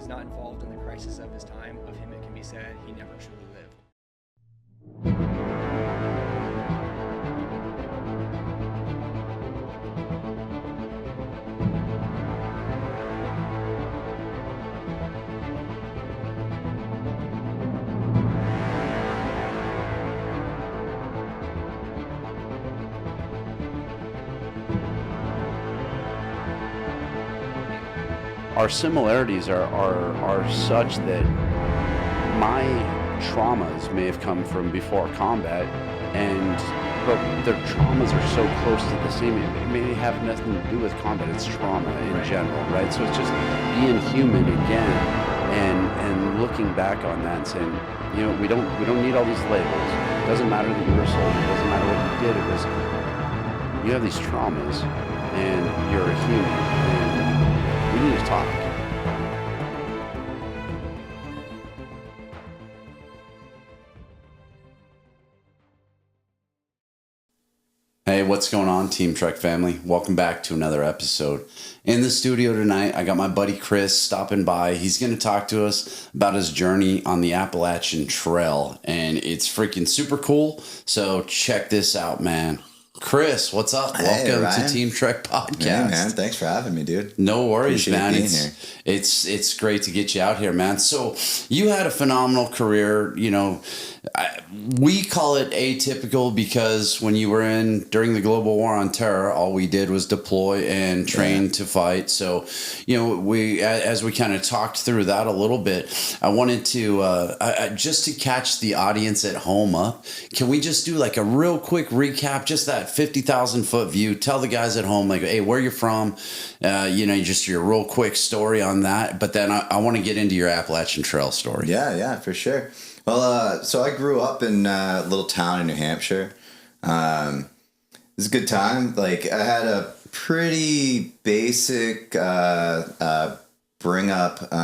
was not involved in the crisis of his time, of him it can be said he never truly lived. Our similarities are such that my traumas may have come from before combat, but their traumas are so close to the same. It may have nothing to do with combat. It's trauma in general, right? So it's just being human again, and looking back on that and saying, you know, we don't need all these labels. It doesn't matter that you were a soldier. It doesn't matter what you did. It was, you have these traumas, and you're a human. And we need to talk. Hey, what's going on, Team Trek family? Welcome back to another episode. In the studio tonight, I got my buddy Chris stopping by. He's going to talk to us about his journey on the Appalachian Trail, and it's freaking super cool. So check this out, man. Chris, what's up? Hey, welcome to Team Trek Podcast. Hey, man. Thanks for having me, dude. No worries, Appreciate man. being here. It's great to get you out here, man. So you had a phenomenal career. You know, we call it atypical because when you were during the global war on terror, all we did was deploy and train to fight. So, you know, as we kind of talked through that a little bit, I wanted to just to catch the audience at home up. Can we just do like a real quick recap, just that 50,000 foot view? Tell the guys at home, like, hey, where you're from, you know, just your real quick story on that. But then I want to get into your Appalachian Trail story. Yeah, for sure. Well, so I grew up in a little town in New Hampshire. It was a good time. Like, I had a pretty basic bring up,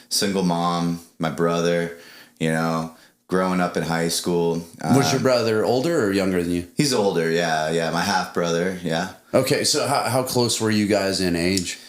single mom, my brother, you know, growing up in high school. Was your brother older or younger than you? He's older, yeah. My half brother, yeah. Okay, so how close were you guys in age?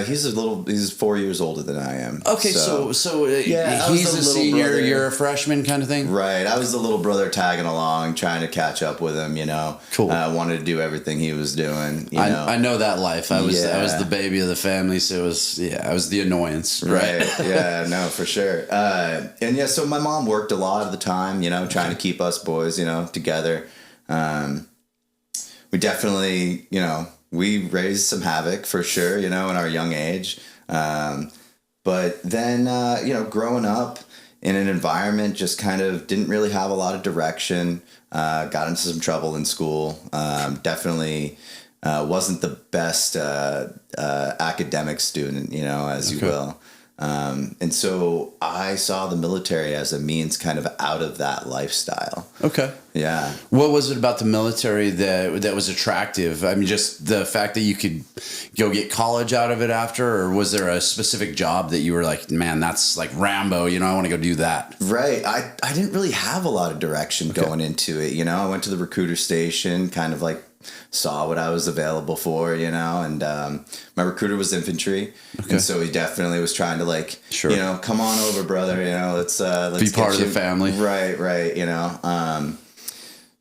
He's 4 years older than I am. Okay, so yeah, he's a senior, brother. You're a freshman kind of thing? Right. I was the little brother tagging along, trying to catch up with him, you know. Cool. I wanted to do everything he was doing, you know. I know that life. I was the baby of the family, so I was the annoyance. Right. Yeah, no, for sure. So my mom worked a lot of the time, you know, trying to keep us boys, you know, together. We definitely, you know, we raised some havoc for sure, you know, in our young age. But then, you know, growing up in an environment just kind of didn't really have a lot of direction, got into some trouble in school, definitely wasn't the best academic student, you know, as you will. And so I saw the military as a means kind of out of that lifestyle. Okay. Yeah. What was it about the military that was attractive? I mean, just the fact that you could go get college out of it after, or was there a specific job that you were like, man, that's like Rambo, you know, I want to go do that? Right. I didn't really have a lot of direction going into it. You know, I went to the recruiter station, kind of like saw what I was available for, you know, and my recruiter was infantry. Okay. And so he definitely was trying to like, you know, come on over, brother, you know, let's be part of the family. Right, you know.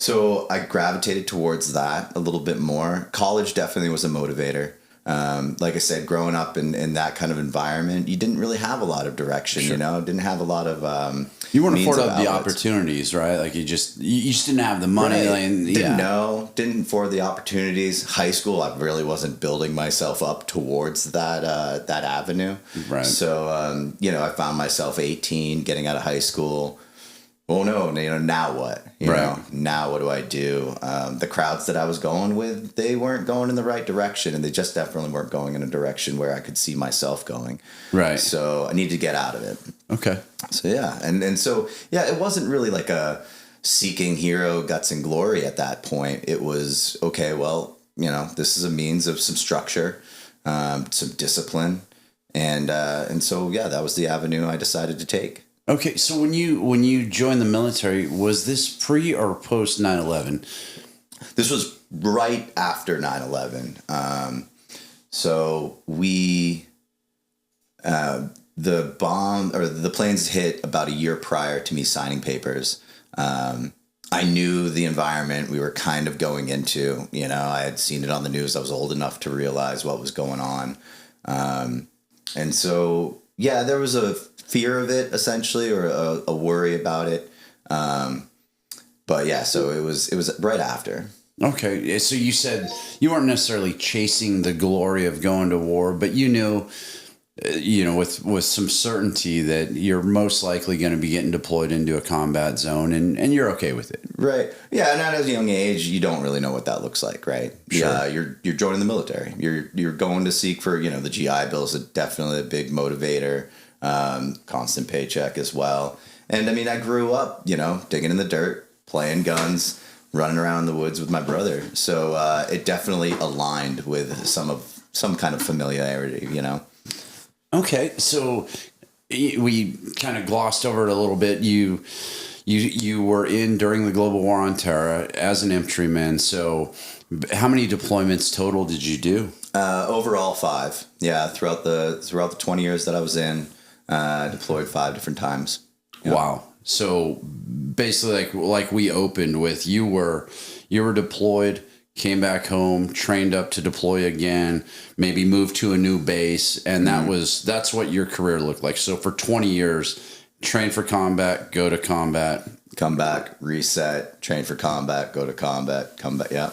So I gravitated towards that a little bit more. College definitely was a motivator. Like I said, growing up in that kind of environment, you didn't really have a lot of direction, you know, didn't have a lot of you weren't afforded the opportunities, right? Like you just didn't have the money. Right. Didn't afford the opportunities. High school, I really wasn't building myself up towards that avenue. Right. So, you know, I found myself 18, getting out of high school. Well, no, you know, now what? You know, now what do I do? The crowds that I was going with, they weren't going in the right direction, and they just definitely weren't going in a direction where I could see myself going. Right. So I needed to get out of it. Okay. So, yeah. And so, yeah, it wasn't really like a seeking hero guts and glory at that point. It was, okay, well, you know, this is a means of some structure, some discipline. And so, yeah, that was the avenue I decided to take. Okay, so when you joined the military, was this pre or post 9/11? This was right after 9/11. So we the bomb or the planes hit about a year prior to me signing papers. I knew the environment we were kind of going into. You know, I had seen it on the news. I was old enough to realize what was going on. And so, yeah, there was a fear of it essentially, or a worry about it. But yeah, so it was right after. Okay. So you said you weren't necessarily chasing the glory of going to war, but you knew, with some certainty that you're most likely going to be getting deployed into a combat zone, and you're okay with it. Right. Yeah. And at a young age, you don't really know what that looks like, right? Sure. Yeah. You're joining the military. You're going to seek for, the GI Bill is definitely a big motivator, constant paycheck as well. And I mean, I grew up, digging in the dirt, playing guns, running around in the woods with my brother. So it definitely aligned with some kind of familiarity, Okay, so we kind of glossed over it a little bit. You were in during the Global War on Terror as an infantryman. So how many deployments total did you do? Overall 5. Yeah, throughout the 20 years that I was in, deployed 5 different times. Yep. Wow. So basically, like we opened with, you were deployed, came back home, trained up to deploy again, maybe moved to a new base, and that's what your career looked like. So for 20 years, train for combat, go to combat, come back, reset, train for combat, go to combat, come back. Yeah,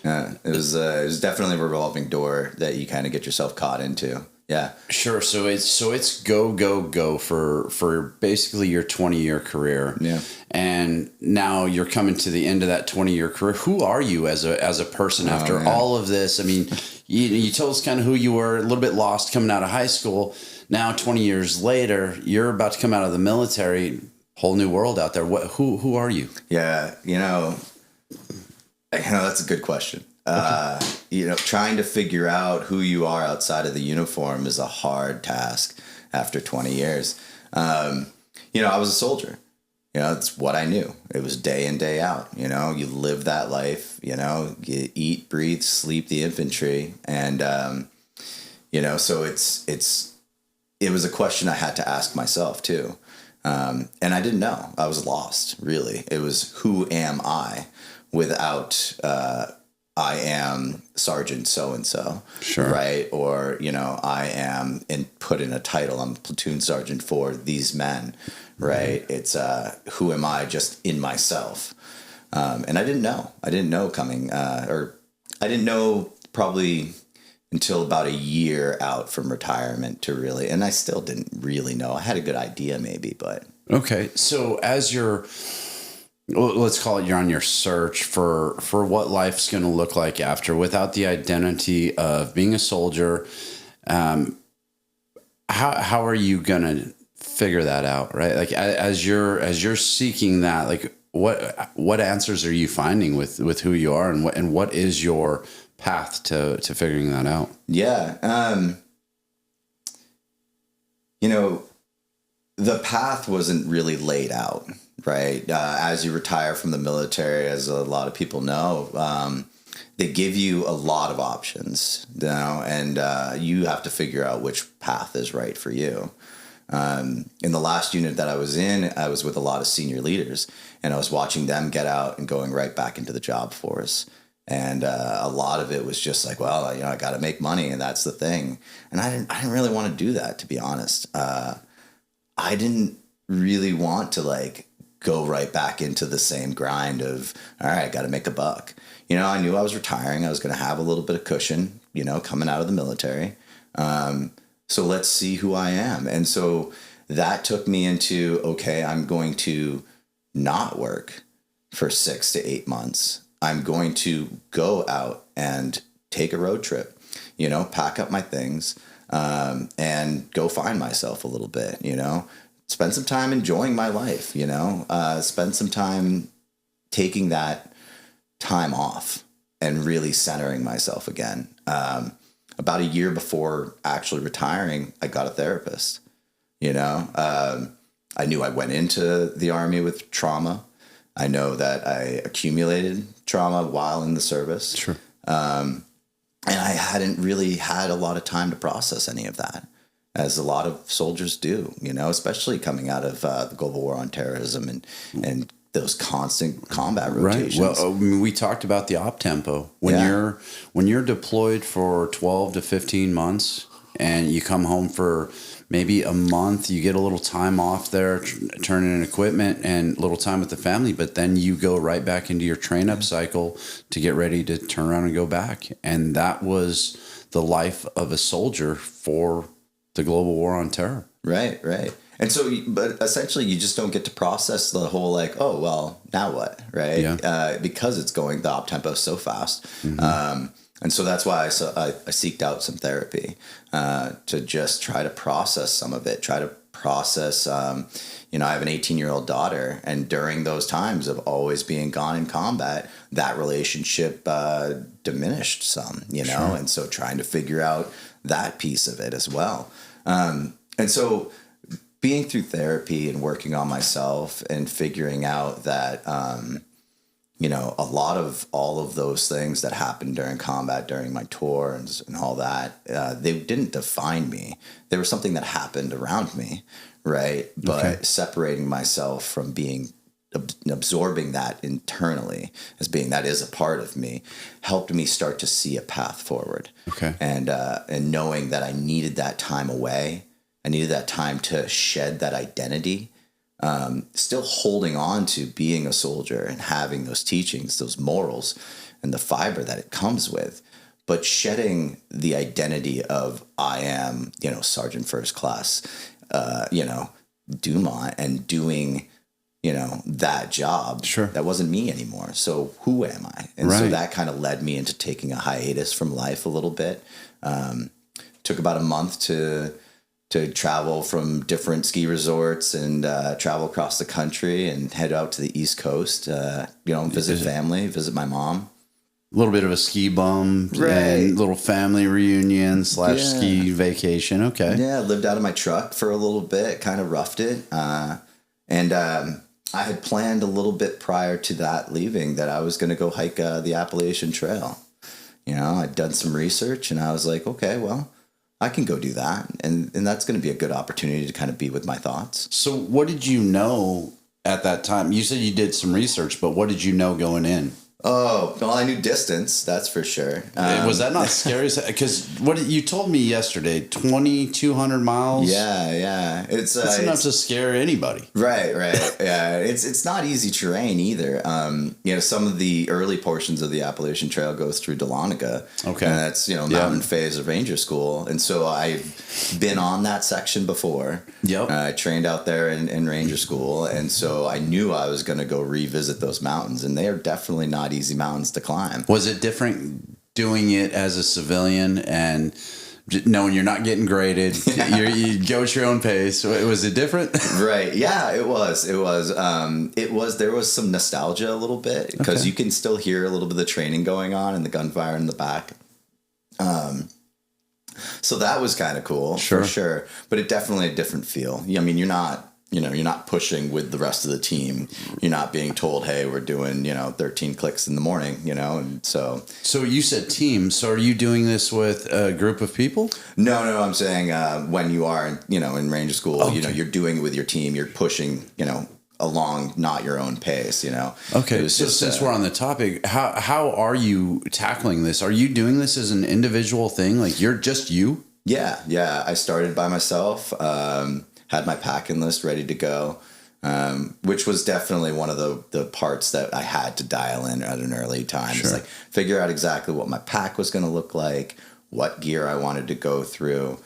it was definitely a revolving door that you kind of get yourself caught into. Yeah, sure. So it's go for basically your 20-year career. Yeah, and now you're coming to the end of that 20-year career. Who are you as a person after all of this? I mean, you told us kind of who you were, a little bit lost coming out of high school. Now 20 years later, you're about to come out of the military. Whole new world out there. Who are you? Yeah, that's a good question. Trying to figure out who you are outside of the uniform is a hard task after 20 years. I was a soldier. It's what I knew. It was day in, day out. You live that life, you eat, breathe, sleep the infantry. And, so it was a question I had to ask myself too. And I didn't know. I was lost, really. It was, who am I without, I am Sergeant so-and-so, sure, right? Or, I am put in a title. I'm platoon sergeant for these men, right? Mm-hmm. It's who am I just in myself? And I didn't know. I didn't know coming, or I didn't know probably until about a year out from retirement to really, and I still didn't really know. I had a good idea maybe, but. Okay. So as let's call it, you're on your search for what life's going to look like after, without the identity of being a soldier. How are you going to figure that out? Right. Like as you're seeking that, like what answers are you finding with who you are, and what is your path to figuring that out? Yeah. The path wasn't really laid out. Right. As you retire from the military, as a lot of people know, they give you a lot of options, and you have to figure out which path is right for you. In the last unit that I was in, I was with a lot of senior leaders, and I was watching them get out and going right back into the job force. And a lot of it was just like, well, I got to make money, and that's the thing. And I didn't really want to do that, to be honest. I didn't really want to go right back into the same grind of, all right, I got to make a buck. I knew I was retiring. I was going to have a little bit of cushion, coming out of the military. So let's see who I am. And so that took me into, okay, I'm going to not work for 6 to 8 months. I'm going to go out and take a road trip, pack up my things, and go find myself a little bit, spend some time enjoying my life, spend some time taking that time off and really centering myself again. About a year before actually retiring, I got a therapist, I knew I went into the Army with trauma. I know that I accumulated trauma while in the service. Sure. And I hadn't really had a lot of time to process any of that. as a lot of soldiers do, you know, especially coming out of the global war on terrorism and those constant combat rotations. Right. Well, I mean, we talked about the op tempo. When you're deployed for 12 to 15 months and you come home for maybe a month, you get a little time off there, turning in equipment and a little time with the family, but then you go right back into your train up cycle to get ready to turn around and go back. And that was the life of a soldier for the global war on terror. Right. And so, but essentially you just don't get to process the whole like, oh, well, now what? Right. Yeah. Because it's going, the op tempo so fast. Mm-hmm. And so that's why I seeked out some therapy to just try to process some of it, try to process, you know, I have an 18-year-old daughter, and during those times of always being gone in combat, that relationship diminished some, you know, sure. And so trying to figure out that piece of it as well. And so being through therapy and working on myself and figuring out that, you know, a lot of all of those things that happened during combat, during my tour and all that, they didn't define me. They were something that happened around me, right? But separating myself from being absorbing that internally as being that is a part of me helped me start to see a path forward. Okay. And knowing that I needed that time away, I needed that time to shed that identity. Still holding on to being a soldier and having those teachings, those morals, and the fiber that it comes with, but shedding the identity of I am, you know, Sergeant First Class, you know, Dumont, and doing, you know, that job. Sure. That wasn't me anymore. So who am I? And so that kind of led me into taking a hiatus from life a little bit. Took about a month to travel from different ski resorts and travel across the country and head out to the East Coast, you know, visit family, visit my mom. A little bit of a ski bum, and little family reunion / ski vacation. Okay. Yeah, lived out of my truck for a little bit, kind of roughed it. And I had planned a little bit prior to that leaving that I was going to go hike the Appalachian Trail. You know, I'd done some research and I was like, okay, well, I can go do that. And that's going to be a good opportunity to kind of be with my thoughts. So what did you know at that time? You said you did some research, but what did you know going in? Oh, well, I knew distance, that's for sure. Was that not scary? Because what you told me yesterday, 2,200 miles? Yeah. It's enough to scare anybody. Right. Yeah, it's not easy terrain either. You know, some of the early portions of the Appalachian Trail goes through Dahlonega. Okay. And that's, you know, mountain phase of Ranger School. And so I've been on that section before. Yep. I trained out there in Ranger School. And so I knew I was going to go revisit those mountains. And they are definitely not easy mountains to climb. Was it different doing it as a civilian and knowing you're not getting graded? You go at your own pace. Was it different? Right. Yeah, it was. There was some nostalgia a little bit because you can still hear a little bit of the training going on and the gunfire in the back. So that was kind of cool, for sure. But it definitely a different feel. I mean, you're not pushing with the rest of the team. You're not being told, hey, we're doing, 13 clicks in the morning, and so. So you said team. So are you doing this with a group of people? No, I'm saying when you are, in Ranger School, you're doing it with your team. You're pushing, along not your own pace, Okay, so since we're on the topic, how are you tackling this? Are you doing this as an individual thing? Like you're just you? Yeah. I started by myself. Had my packing list ready to go, which was definitely one of the parts that I had to dial in at an early time. Sure. It's like figure out exactly what my pack was going to look like, what gear I wanted to go through.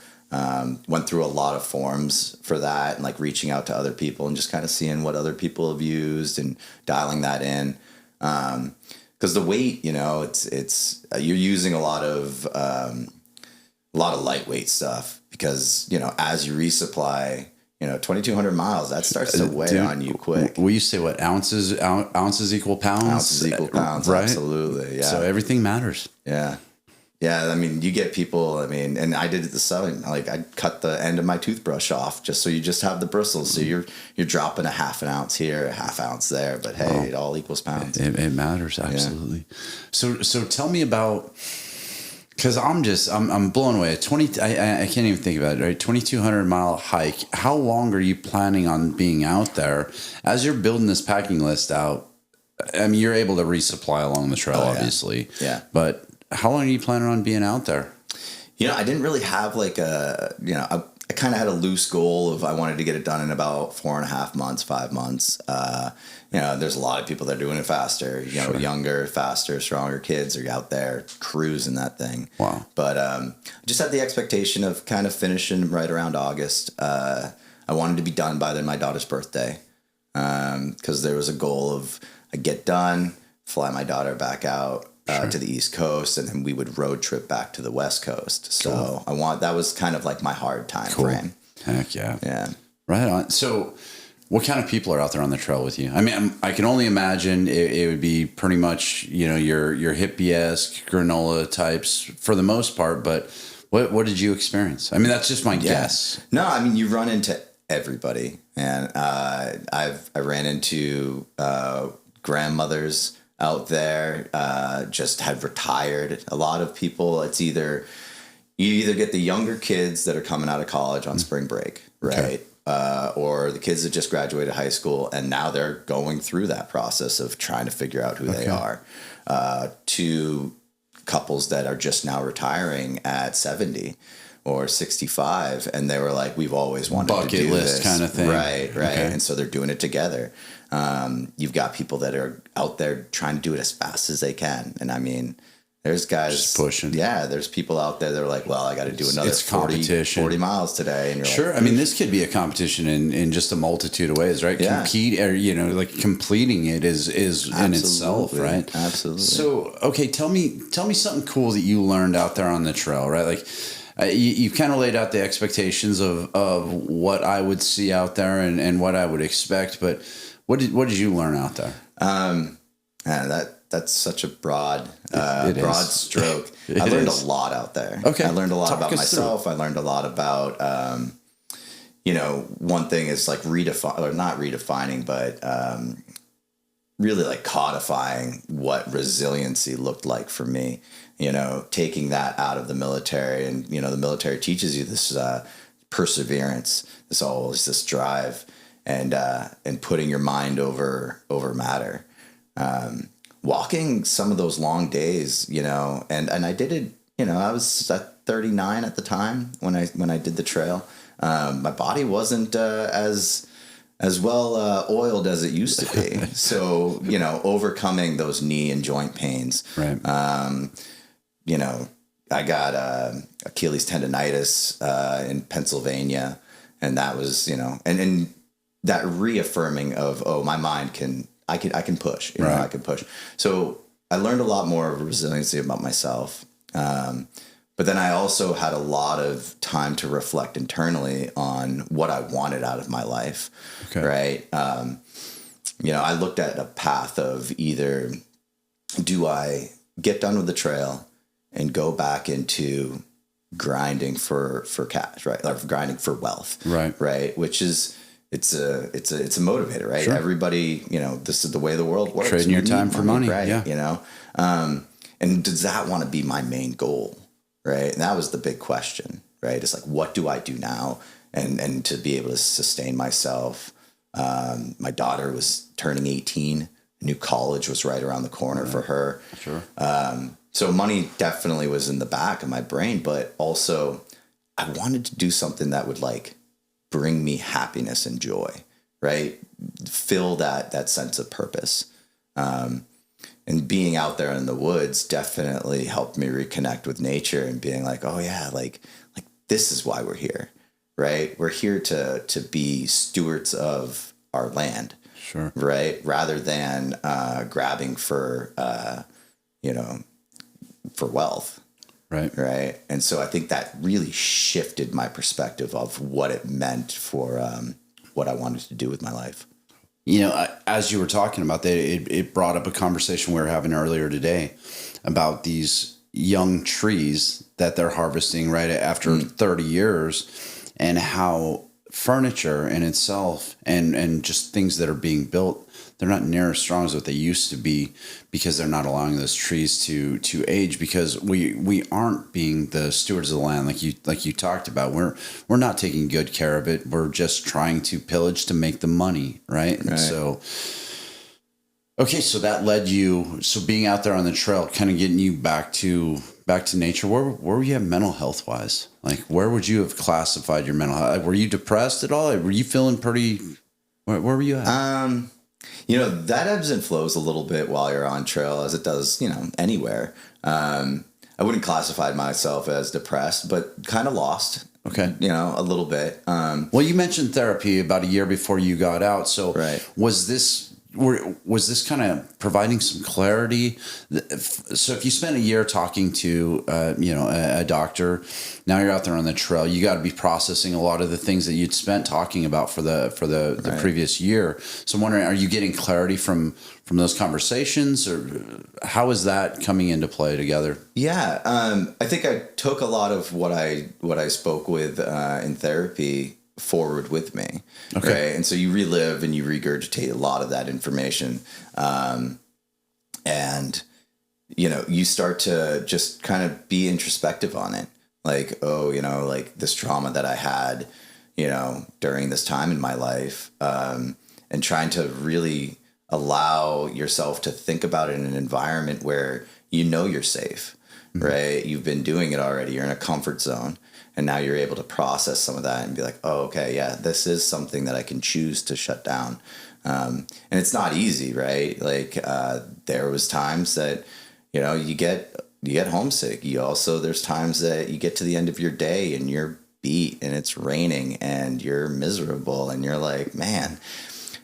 Went through a lot of forums for that and like reaching out to other people and just kind of seeing what other people have used and dialing that in. Because the weight, it's you're using a lot of lightweight stuff because, as you resupply, 2,200 miles, that starts to weigh on you quick. We used to say what ounces equal pounds? Ounces equal pounds, right? Absolutely. Yeah. So everything matters. Yeah. Yeah. I mean, you get people, and I did it the same. Like I cut the end of my toothbrush off just so you just have the bristles. So you're dropping a half an ounce here, a half ounce there, but hey, it all equals pounds. It matters. Absolutely. Yeah. So tell me about Because I'm blown away. I can't even think about it, right? 2,200-mile hike. How long are you planning on being out there? As you're building this packing list out, I mean, you're able to resupply along the trail, obviously. Yeah. But how long are you planning on being out there? I didn't really have like I kind of had a loose goal of I wanted to get it done in about 4.5 months, 5 months. There's a lot of people that are doing it faster, younger, faster, stronger kids are out there cruising that thing. Wow. But I just had the expectation of kind of finishing right around August. I wanted to be done by then my daughter's birthday because there was a goal of I get done, fly my daughter back out to the East Coast, and then we would road trip back to the West Coast. So that was kind of like my hard time frame. Heck yeah. Yeah. Right on. So what kind of people are out there on the trail with you? I mean, I can only imagine it would be pretty much, your hippie-esque granola types for the most part, but what did you experience? I mean, that's just my guess. No, I mean, you run into everybody. And I ran into grandmothers out there, just had retired. A lot of people, it's you either get the younger kids that are coming out of college on spring break, right? Okay. Or the kids that just graduated high school and now they're going through that process of trying to figure out who they are, to couples that are just now retiring at 70 or 65, and they were like, we've always wanted to do this. Bucket list kind of thing. Right. Okay. And so they're doing it together. You've got people that are out there trying to do it as fast as they can. And I mean, there's guys just pushing. Yeah. There's people out there that are like, well, I got to do another 40 miles today. And you're sure. Like, I mean, this could be a competition in just a multitude of ways, right? Yeah. Compete or, like completing it is in itself, right? Absolutely. So, okay. Tell me something cool that you learned out there on the trail, right? Like, you kind of laid out the expectations of what I would see out there and what I would expect, but what did you learn out there? That's such a broad stroke. I learned a lot out there. Okay. I learned a lot about myself. I learned a lot about, one thing is like not redefining, but really like codifying what resiliency looked like for me. Taking that out of the military, and the military teaches you this perseverance, this drive, and putting your mind over matter. Walking some of those long days, and I did it. I was at 39 at the time when I did the trail. My body wasn't as well oiled as it used to be. So overcoming those knee and joint pains. Right. I got Achilles tendonitis in Pennsylvania, and that was, and that reaffirming of, my mind I can push, right. I can push. So I learned a lot more of resiliency about myself. But then I also had a lot of time to reflect internally on what I wanted out of my life. Okay. Right. I looked at a path of either do I get done with the trail and go back into grinding for cash, right? Or grinding for wealth, right? Right, which is it's a motivator, right? Sure. Everybody, this is the way the world works. Trading your time for money, right? Yeah. And does that want to be my main goal, right? And that was the big question, right? It's like, what do I do now, and to be able to sustain myself. My daughter was turning 18. New college was right around the corner for her. Sure. So money definitely was in the back of my brain, but also I wanted to do something that would like bring me happiness and joy, right? Fill that sense of purpose. And being out there in the woods definitely helped me reconnect with nature and being like, oh yeah, like this is why we're here, right? We're here to be stewards of our land. Sure. Right. Rather than grabbing for wealth. Right. Right. And so I think that really shifted my perspective of what it meant for what I wanted to do with my life. As you were talking about that, it brought up a conversation we were having earlier today about these young trees that they're harvesting right after 30 years and how furniture in itself and just things that are being built, they're not near as strong as what they used to be, because they're not allowing those trees to age, because we aren't being the stewards of the land like you talked about. We're not taking good care of it. We're just trying to pillage to make the money, right? And so okay, so that led you, so being out there on the trail, kind of getting you back to nature. Where were you at mental health wise? Like, where would you have classified your mental health? Were you depressed at all? Were you feeling pretty, where were you at? You know, that ebbs and flows a little bit while you're on trail, as it does, you know, anywhere. I wouldn't classify myself as depressed, but kind of lost. Okay. You know, a little bit. Well, you mentioned therapy about a year before you got out. So right. was this kind of providing some clarity? So if you spend a year talking to, a doctor, now you're out there on the trail, you got to be processing a lot of the things that you'd spent talking about for the Right. previous year. So I'm wondering, are you getting clarity from those conversations, or how is that coming into play together? Yeah. I think I took a lot of what I spoke with in therapy forward with me. Okay. Right. And so you relive and you regurgitate a lot of that information. And, you know, you start to just kind of be introspective on it. Like, oh, you know, like this trauma that I had, you know, during this time in my life, and trying to really allow yourself to think about it in an environment where you know you're safe, mm-hmm. right? You've been doing it already. You're in a comfort zone. And now you're able to process some of that and be like, oh, okay, yeah, this is something that I can choose to shut down. And it's not easy, right? Like there was times that, you know, you get homesick. There's times that you get to the end of your day and you're beat and it's raining and you're miserable and you're like, man,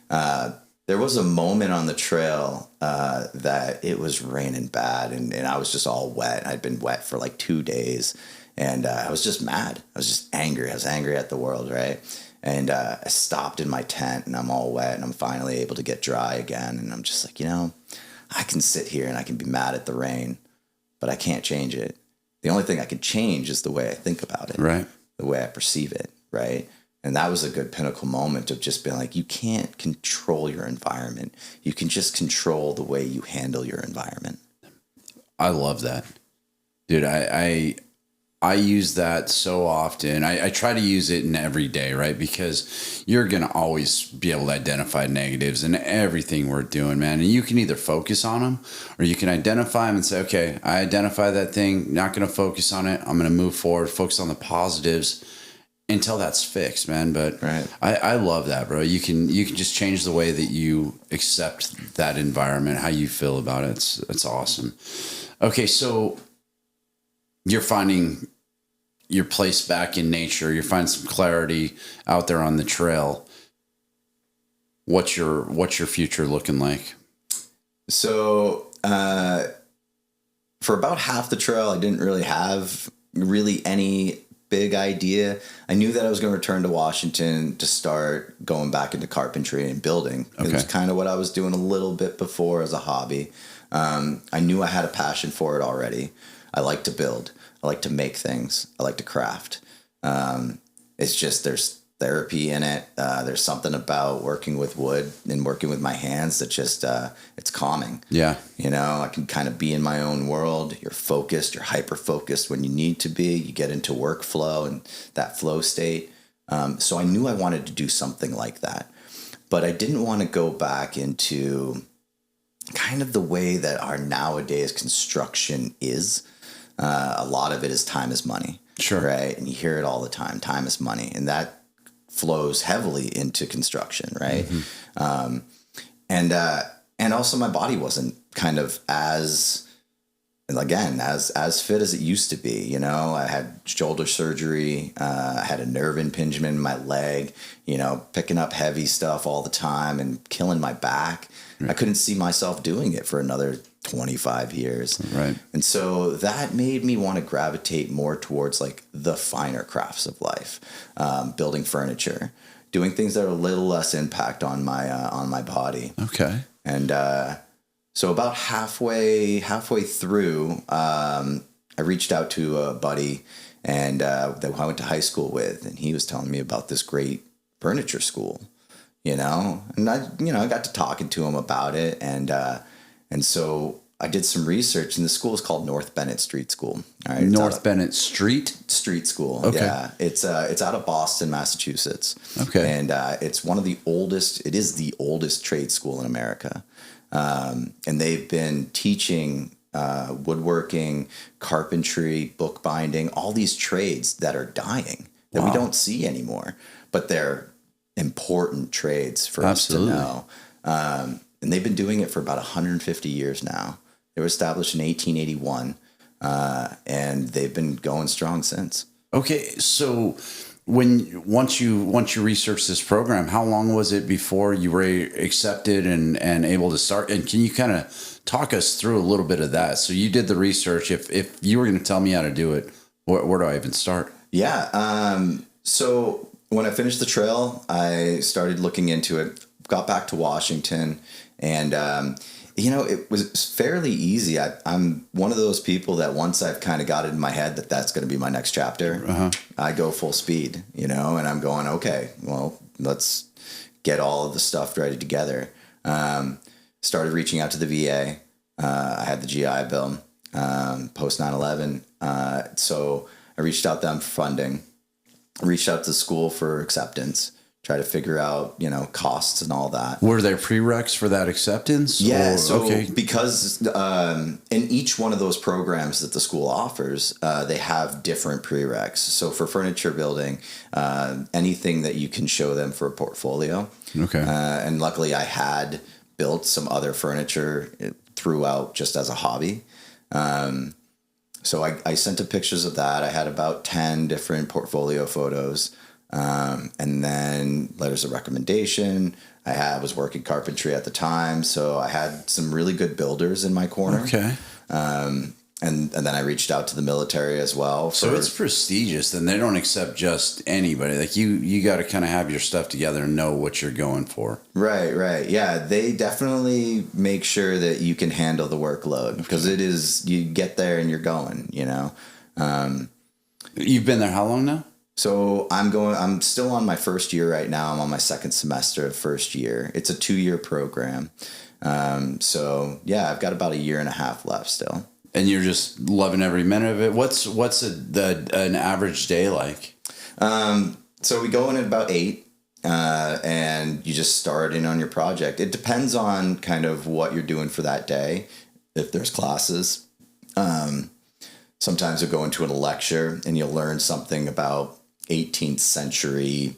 there was a moment on the trail that it was raining bad and I was just all wet. I'd been wet for like 2 days. And I was just mad. I was just angry. I was angry at the world, right? And I stopped in my tent, and I'm all wet, and I'm finally able to get dry again. And I'm just like, you know, I can sit here and I can be mad at the rain, but I can't change it. The only thing I can change is the way I think about it, right? The way I perceive it, right? And that was a good pinnacle moment of just being like, you can't control your environment. You can just control the way you handle your environment. I love that. Dude, I use that so often. I try to use it in every day, right? Because you're going to always be able to identify negatives in everything we're doing, man. And you can either focus on them or you can identify them and say, okay, I identify that thing, not going to focus on it. I'm going to move forward, focus on the positives until that's fixed, man. But right. I love that, bro. You can just change the way that you accept that environment, how you feel about it. It's awesome. Okay, so you're finding your place back in nature. You're finding some clarity out there on the trail. What's your future looking like? So, for about half the trail, I didn't really have any big idea. I knew that I was going to return to Washington to start going back into carpentry and building. Okay. It was kind of what I was doing a little bit before as a hobby. I knew I had a passion for it already. I like to build. I like to make things. I like to craft. It's just there's therapy in it. There's something about working with wood and working with my hands that just it's calming. Yeah. You know, I can kind of be in my own world. You're focused. You're hyper focused when you need to be. You get into workflow and that flow state. So I knew I wanted to do something like that, but I didn't want to go back into kind of the way that our nowadays construction is. A lot of it is time is money. Sure. Right. And you hear it all the time. Time is money. And that flows heavily into construction. Right. Mm-hmm. And also my body wasn't kind of as fit as it used to be. You know, I had shoulder surgery. I had a nerve impingement in my leg, you know, picking up heavy stuff all the time and killing my back. Right. I couldn't see myself doing it for another 25 years. Right. And so that made me want to gravitate more towards like the finer crafts of life, building furniture, doing things that are a little less impact on my body. Okay. And so about halfway through, I reached out to a buddy that I went to high school with, and he was telling me about this great furniture school And I got to talking to him about it. And so I did some research, and the school is called North Bennet Street School. All right. North Bennet Street School. Okay. Yeah. It's out of Boston, Massachusetts. Okay. And it's one of the oldest, it is the oldest trade school in America. And they've been teaching woodworking, carpentry, bookbinding, all these trades that are dying that we don't see anymore, but they're important trades for us to know. And they've been doing it for about 150 years now. They were established in 1881, and they've been going strong since. Okay, so once you researched this program, how long was it before you were accepted and able to start? And can you kind of talk us through a little bit of that? So you did the research. If you were going to tell me how to do it, where do I even start? Yeah. So when I finished the trail, I started looking into it. Got back to Washington, and it was fairly easy. I'm one of those people that once I've kind of got it in my head that that's going to be my next chapter, I go full speed, and I'm going, okay, well, let's get all of the stuff ready together. Started reaching out to the VA. I had the GI Bill, post 9/11. So I reached out to them for funding, reached out to the school for acceptance, try to figure out, costs and all that. Were there prereqs for that acceptance? Yeah. Because in each one of those programs that the school offers, they have different prereqs. So for furniture building, anything that you can show them for a portfolio. Okay. And luckily I had built some other furniture throughout just as a hobby. So I sent him pictures of that. I had about 10 different portfolio photos. And then letters of recommendation. I was working carpentry at the time, so I had some really good builders in my corner. Okay. And then I reached out to the military as well. So it's prestigious. Then they don't accept just anybody. Like you got to kind of have your stuff together and know what you're going for. Right. Yeah, they definitely make sure that you can handle the workload, because it is, you get there and you're going. You've been there how long now? So I'm still on my first year right now. I'm on my second semester of first year. It's a 2-year program. So yeah, I've got about a year and a half left still. And you're just loving every minute of it. What's an average day like? So we go in at about 8, and you just start in on your project. It depends on kind of what you're doing for that day. If there's classes, sometimes you'll go into a lecture and you'll learn something about 18th century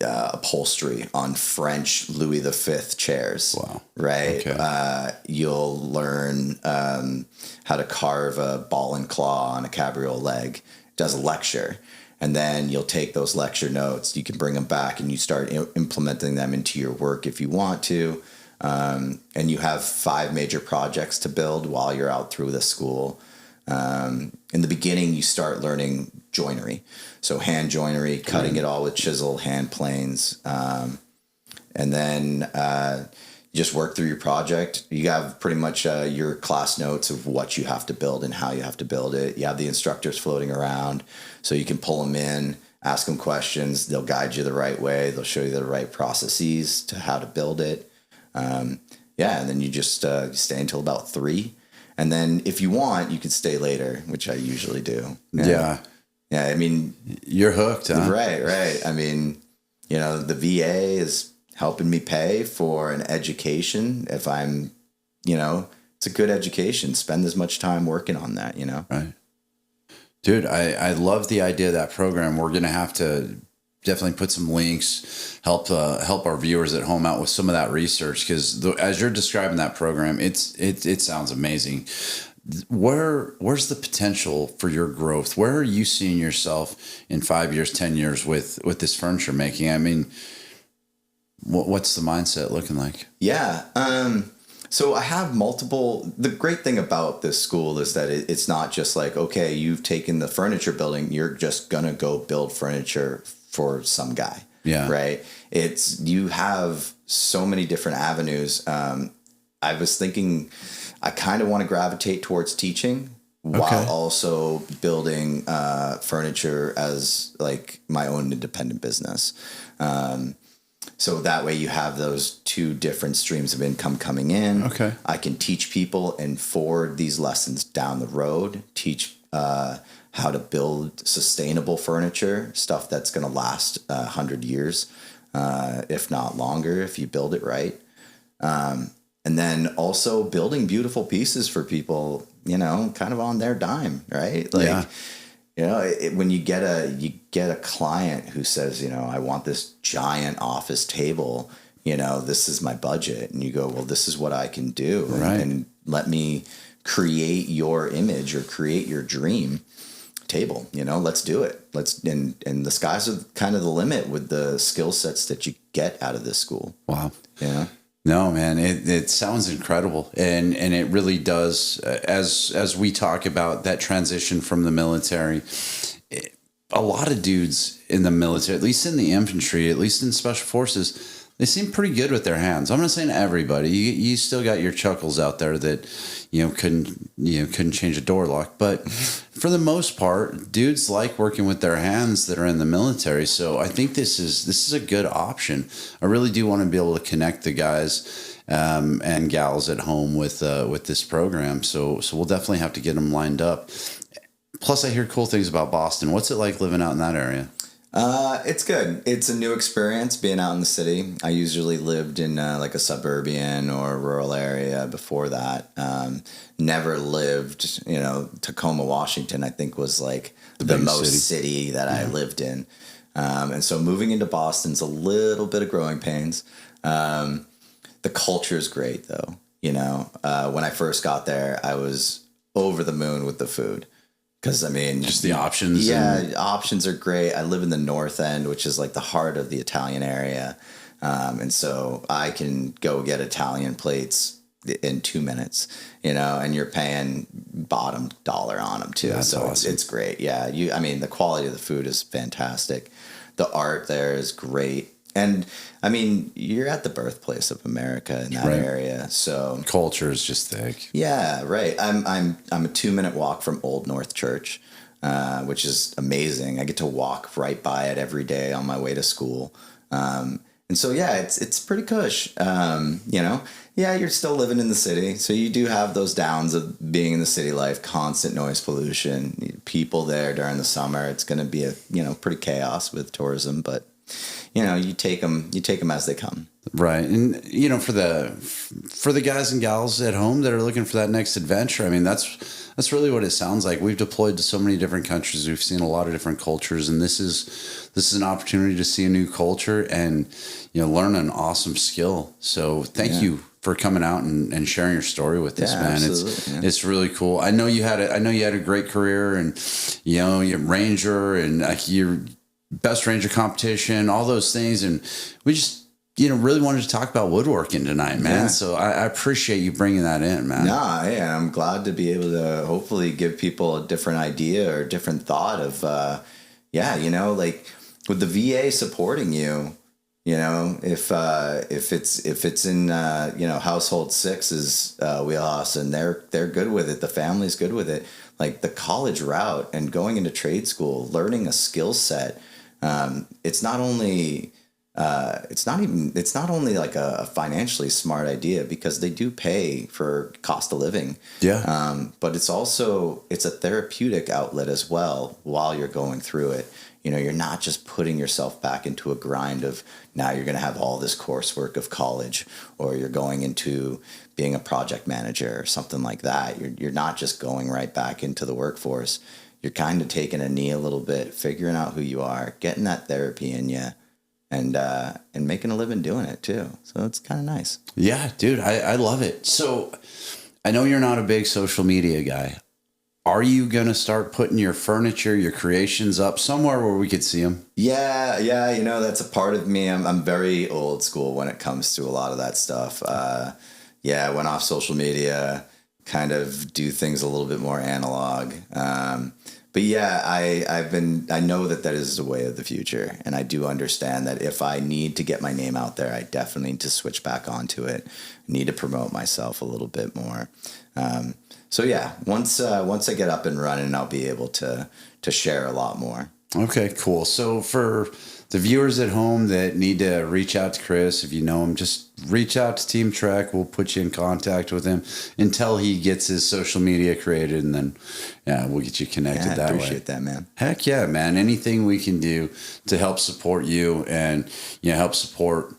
upholstery on French Louis V chairs. Wow. Right. Okay. You'll learn how to carve a ball and claw on a cabriole leg. Does a lecture. And then you'll take those lecture notes. You can bring them back and you start implementing them into your work if you want to. And you have 5 major projects to build while you're out through the school. In the beginning, you start learning joinery. So hand joinery, cutting it all with chisel, hand planes. And then you just work through your project. You have pretty much your class notes of what you have to build and how you have to build it. You have the instructors floating around, so you can pull them in, ask them questions. They'll guide you the right way. They'll show you the right processes to how to build it. And then you just you stay until about 3. And then if you want, you can stay later, which I usually do. Yeah. Yeah, I mean... You're hooked, huh? Right. I mean, the VA is helping me pay for an education. If I'm, it's a good education. Spend as much time working on that, Right. Dude, I love the idea of that program. We're going to have to definitely put some links, help our viewers at home out with some of that research, because as you're describing that program, it sounds amazing. Where's the potential for your growth? Where are you seeing yourself in 5 years, 10 years with this furniture making? I mean, what's the mindset looking like? Yeah. So I have multiple. The great thing about this school is that it's not just like, okay, you've taken the furniture building, you're just gonna go build furniture for some guy. Yeah. Right. You have so many different avenues. I was thinking I kind of want to gravitate towards teaching while also building furniture as like my own independent business. So that way you have those two different streams of income coming in. Okay. I can teach people and forward these lessons down the road, teach how to build sustainable furniture, stuff that's going to last 100 years, if not longer, if you build it right. And then also building beautiful pieces for people, you know, kind of on their dime, right? Like, Yeah. you know, when you get a client who says, you know, I want this giant office table, you know, this is my budget, and you go, well, this is what I can do, Right. and let me create your image or create your dream table. You know, let's do it. And the sky's kind of the limit with the skill sets that you get out of this school. Wow. Yeah. No, man, it sounds incredible. And it really does. As we talk about that transition from the military, a lot of dudes in the military, at least in the infantry, at least in special forces, they seem pretty good with their hands. I'm not saying everybody. You still got your chuckles out there that, couldn't change a door lock. But for the most part, dudes like working with their hands that are in the military. So I think this is a good option. I really do want to be able to connect the guys and gals at home with this program. So we'll definitely have to get them lined up. Plus, I hear cool things about Boston. What's it like living out in that area? It's good. It's a new experience being out in the city. I usually lived in like a suburban or rural area before that. Never lived, Tacoma, Washington, I think was like the most city that I lived in. And so moving into Boston's a little bit of growing pains. The culture is great though. When I first got there, I was over the moon with the food. Because, I mean, just the options. Yeah, options are great. I live in the North End, which is like the heart of the Italian area. And so I can go get Italian plates in 2 minutes, and you're paying bottom dollar on them too. That's so awesome. it's great. Yeah. The quality of the food is fantastic. The art there is great. And I mean, you're at the birthplace of America in that area, so culture is just thick. Yeah, right. I'm a 2-minute walk from Old North Church, which is amazing. I get to walk right by it every day on my way to school, and so yeah, it's pretty cush. Yeah, you're still living in the city, so you do have those downs of being in the city life, constant noise pollution, people there during the summer. It's going to be a pretty chaos with tourism, but. You take them as they come. Right. And, for the guys and gals at home that are looking for that next adventure, I mean, that's really what it sounds like. We've deployed to so many different countries. We've seen a lot of different cultures, and this is an opportunity to see a new culture and, learn an awesome skill. So thank you for coming out and sharing your story with us, man. It's really cool. I know you had a great career, and, you're Ranger and you're best Ranger competition, all those things. And we just, really wanted to talk about woodworking tonight, man. Yeah. So I appreciate you bringing that in, man. Yeah, I'm glad to be able to hopefully give people a different idea or a different thought of, like with the VA supporting you, if it's in, household six's wheelhouse and they're good with it, the family's good with it, like the college route and going into trade school, learning a skill set. It's not only like a financially smart idea because they do pay for cost of living. Yeah. But it's a therapeutic outlet as well while you're going through it. You're not just putting yourself back into a grind of now you're going to have all this coursework of college, or you're going into being a project manager or something like that. You're not just going right back into the workforce. You're kind of taking a knee a little bit, figuring out who you are, getting that therapy in you, and making a living doing it too. So it's kind of nice. Yeah, dude, I love it. So I know you're not a big social media guy. Are you going to start putting your furniture, your creations up somewhere where we could see them? Yeah. That's a part of me. I'm very old school when it comes to a lot of that stuff. I went off social media, kind of do things a little bit more analog. But yeah, I know that is the way of the future. And I do understand that if I need to get my name out there, I definitely need to switch back onto it. I need to promote myself a little bit more. So yeah, once I get up and running, I'll be able to share a lot more. Okay, cool. So for the viewers at home that need to reach out to Chris, if you know him, just reach out to Team Trek. We'll put you in contact with him until he gets his social media created, and then we'll get you connected that way. Appreciate that, man. Heck yeah, man. Anything we can do to help support you and help support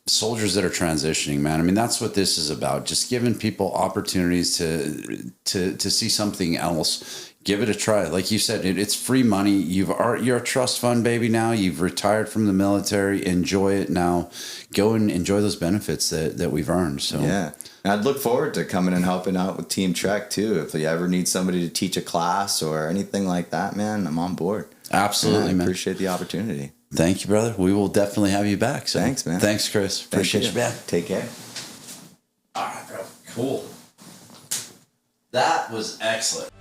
soldiers that are transitioning, man. I mean, that's what this is about. Just giving people opportunities to see something else. Give it a try. Like you said, it's free money. You're a trust fund baby now. You've retired from the military. Enjoy it now. Go and enjoy those benefits that we've earned. So yeah. And I'd look forward to coming and helping out with Team Trek too. If you ever need somebody to teach a class or anything like that, man, I'm on board. Absolutely, man. Appreciate the opportunity. Thank you, brother. We will definitely have you back. So thanks, man. Thanks, Chris. Appreciate you, man. Take care. All right, bro. Cool. That was excellent.